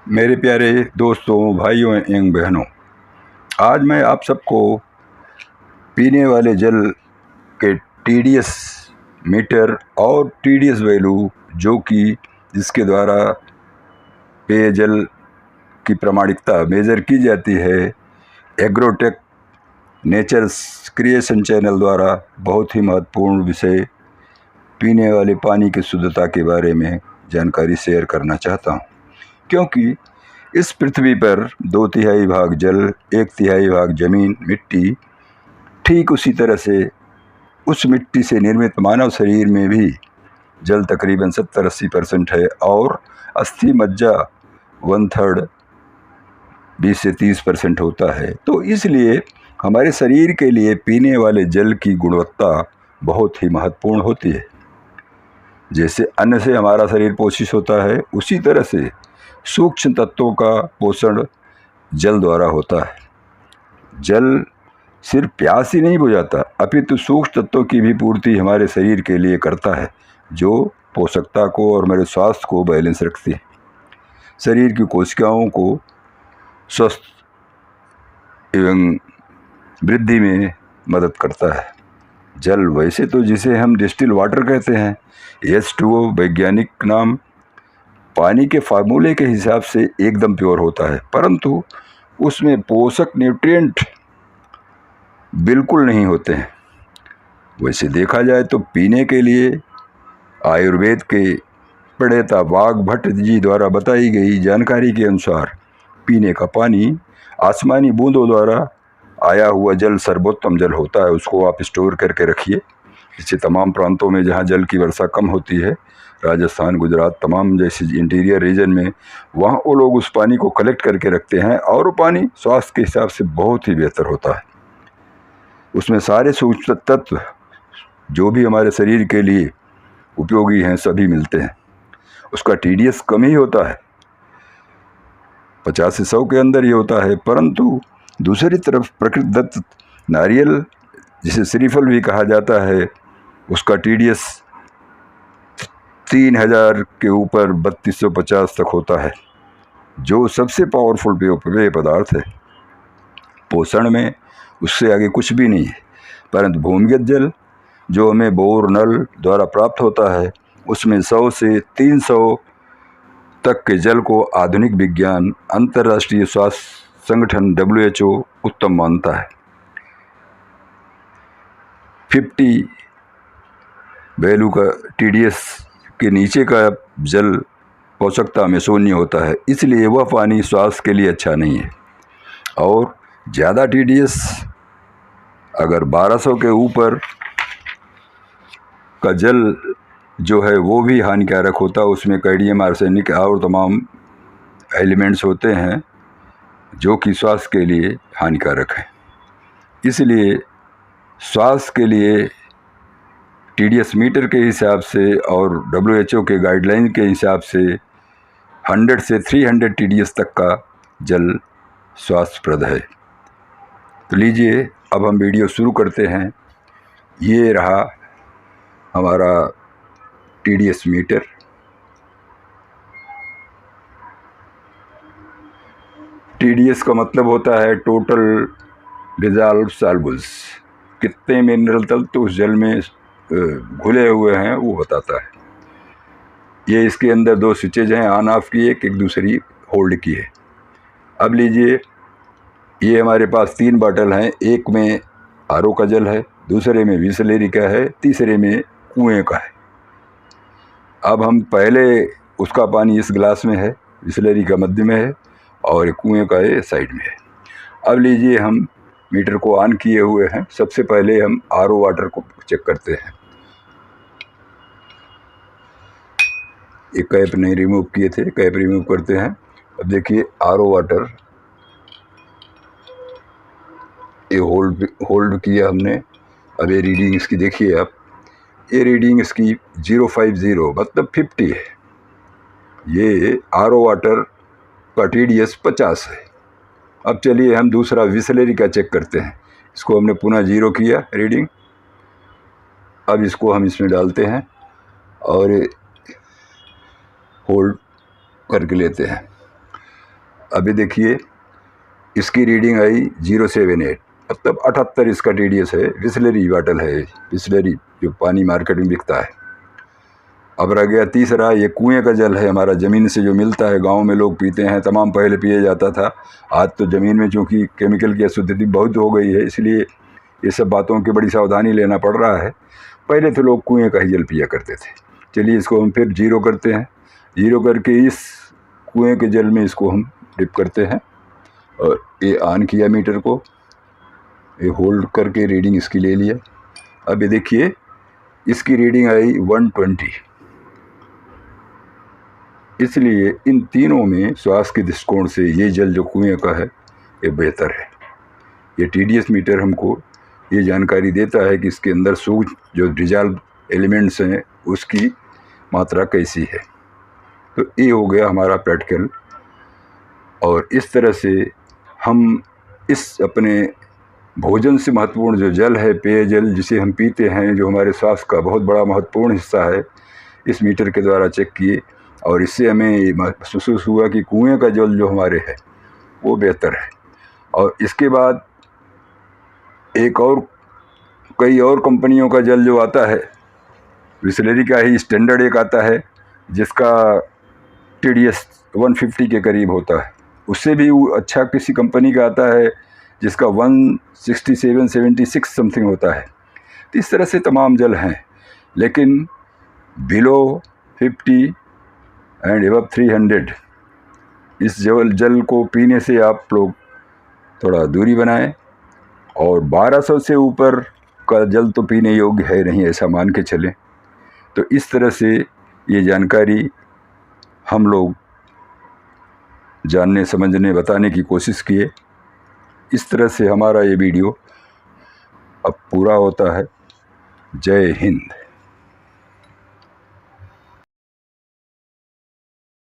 मेरे प्यारे दोस्तों, भाइयों एवं बहनों, आज मैं आप सबको पीने वाले जल के टीडीएस मीटर और टीडीएस वैल्यू, जो कि जिसके द्वारा पेयजल की प्रामाणिकता मेजर की जाती है, एग्रोटेक नेचर्स क्रिएशन चैनल द्वारा बहुत ही महत्वपूर्ण विषय पीने वाले पानी की शुद्धता के बारे में जानकारी शेयर करना चाहता हूँ। क्योंकि इस पृथ्वी पर 2/3 भाग जल, 1/3 भाग जमीन मिट्टी, ठीक उसी तरह से उस मिट्टी से निर्मित मानव शरीर में भी जल तकरीबन 70-80% है और अस्थि मज्जा 1/3 20 से 30% होता है। तो इसलिए हमारे शरीर के लिए पीने वाले जल की गुणवत्ता बहुत ही महत्वपूर्ण होती है। जैसे अन्न से हमारा शरीर पोषित होता है, उसी तरह से सूक्ष्म तत्वों का पोषण जल द्वारा होता है। जल सिर्फ प्यास ही नहीं बुझाता, अपितु सूक्ष्म तत्वों की भी पूर्ति हमारे शरीर के लिए करता है, जो पोषकता को और मेरे स्वास्थ्य को बैलेंस रखती है, शरीर की कोशिकाओं को स्वस्थ एवं वृद्धि में मदद करता है। जल वैसे तो जिसे हम डिस्टिल वाटर कहते हैं, H2O वैज्ञानिक नाम, पानी के फार्मूले के हिसाब से एकदम प्योर होता है, परंतु उसमें पोषक न्यूट्रिएंट बिल्कुल नहीं होते हैं। वैसे देखा जाए तो पीने के लिए आयुर्वेद के प्रणेता वाघ भट्ट जी द्वारा बताई गई जानकारी के अनुसार पीने का पानी आसमानी बूंदों द्वारा आया हुआ जल सर्वोत्तम जल होता है। उसको आप स्टोर करके रखिए, जिससे तमाम प्रांतों में जहाँ जल की वर्षा कम होती है, राजस्थान, गुजरात, तमाम जैसे इंटीरियर रीजन में, वहाँ वो लोग उस पानी को कलेक्ट करके रखते हैं और वो पानी स्वास्थ्य के हिसाब से बहुत ही बेहतर होता है। उसमें सारे सूक्ष्म तत्व जो भी हमारे शरीर के लिए उपयोगी हैं सभी मिलते हैं। उसका टीडीएस कम ही होता है, 50 से 100 के अंदर ही होता है। परंतु दूसरी तरफ प्रकृति दत्त नारियल, जिसे श्रीफल भी कहा जाता है, उसका टीडीएस 3000 के ऊपर 3250 तक होता है, जो सबसे पावरफुल पेय पदार्थ है। पोषण में उससे आगे कुछ भी नहीं है। परंतु भूमिगत जल जो हमें बोर नल द्वारा प्राप्त होता है, उसमें 100 से 300 तक के जल को आधुनिक विज्ञान, अंतर्राष्ट्रीय स्वास्थ्य संगठन WHO उत्तम मानता है। 50 वैल्यू का टीडीएस के नीचे का जल पोषकता में शून्य होता है, इसलिए वह पानी स्वास्थ्य के लिए अच्छा नहीं है। और ज़्यादा टीडीएस अगर 1200 के ऊपर का जल जो है वो भी हानिकारक होता है। उसमें कैडमियम, आर्सेनिक और तमाम एलिमेंट्स होते हैं जो कि स्वास्थ्य के लिए हानिकारक हैं। इसलिए स्वास्थ्य के लिए टीडीएस मीटर के हिसाब से और WHO के गाइडलाइन के हिसाब से 100 से 300 टीडीएस तक का जल स्वास्थ्यप्रद है। तो लीजिए अब हम वीडियो शुरू करते हैं। ये रहा हमारा टीडीएस मीटर। टीडीएस का मतलब होता है टोटल डिजॉल्व सॉल्युबल्स, कितने मिनरल तत्व उस जल में घुले हुए हैं वो बताता है। ये इसके अंदर 2 स्विचेज हैं, ऑन ऑफ की, एक दूसरी होल्ड की है। अब लीजिए, ये हमारे पास 3 बॉटल हैं, एक में आरओ का जल है, दूसरे में बिसलेरी का है, तीसरे में कुएं का है। अब हम पहले उसका पानी इस गिलास में है, बिसलेरी का मध्य में है और कुएं का ये साइड में है। अब लीजिए, हम मीटर को ऑन किए हुए हैं। सबसे पहले हम आरओ वाटर को चेक करते हैं। एक कैप नहीं रिमूव किए थे, कैप रिमूव करते हैं। अब देखिए आरओ वाटर, ये होल्ड किया हमने। अब ये रीडिंग इसकी देखिए आप, ये रीडिंग इसकी 050 मतलब 50 है। ये आरओ वाटर का टीडीएस 50 है। अब चलिए हम दूसरा बिसलेरी का चेक करते हैं। इसको हमने पुनः 0 किया रीडिंग। अब इसको हम इसमें डालते हैं और होल्ड करके लेते हैं। अभी देखिए इसकी रीडिंग आई 078, मतलब 78 इसका TDS है। बिसलेरी बॉटल है, बिसलेरी जो पानी मार्केट में बिकता है। अब रह गया तीसरा, ये कुएं का जल है हमारा, ज़मीन से जो मिलता है, गांव में लोग पीते हैं, तमाम पहले पिए जाता था। आज तो ज़मीन में चूँकि केमिकल की अशुद्धि बहुत हो गई है, इसलिए ये सब बातों की बड़ी सावधानी लेना पड़ रहा है। पहले तो लोग कुएं का ही जल पिया करते थे। चलिए इसको हम फिर 0 करते हैं। 0 करके इस कुएं के जल में इसको हम डिप करते हैं और ये ऑन किया मीटर को, ये होल्ड करके रीडिंग इसकी ले लिया। अब ये देखिए इसकी रीडिंग आई 120। इसलिए इन तीनों में स्वास्थ्य के दृष्टिकोण से ये जल जो कुएं का है ये बेहतर है। ये TDS मीटर हमको ये जानकारी देता है कि इसके अंदर सूक्ष्म जो डिजॉल्व एलिमेंट्स हैं उसकी मात्रा कैसी है। तो ये हो गया हमारा प्रैक्टिकल। और इस तरह से हम इस अपने भोजन से महत्वपूर्ण जो जल है, पेयजल जिसे हम पीते हैं, जो हमारे स्वास्थ्य का बहुत बड़ा महत्वपूर्ण हिस्सा है, इस मीटर के द्वारा चेक किए और इससे हमें महसूस हुआ कि कुएं का जल जो हमारे है वो बेहतर है। और इसके बाद एक और कई और कंपनियों का जल जो आता है, बिसलेरी का ही स्टैंडर्ड एक आता है जिसका TDS 150 के करीब होता है। उससे भी अच्छा किसी कंपनी का आता है जिसका 167, 76 समथिंग होता है। तो इस तरह से तमाम जल हैं, लेकिन बिलो 50 एंड एबव 300 इस जल को पीने से आप लोग थोड़ा दूरी बनाएं। और 1200 से ऊपर का जल तो पीने योग्य है नहीं, ऐसा मान के चलें। तो इस तरह से ये जानकारी हम लोग जानने, समझने, बताने की कोशिश किए। इस तरह से हमारा ये वीडियो अब पूरा होता है। जय हिंद।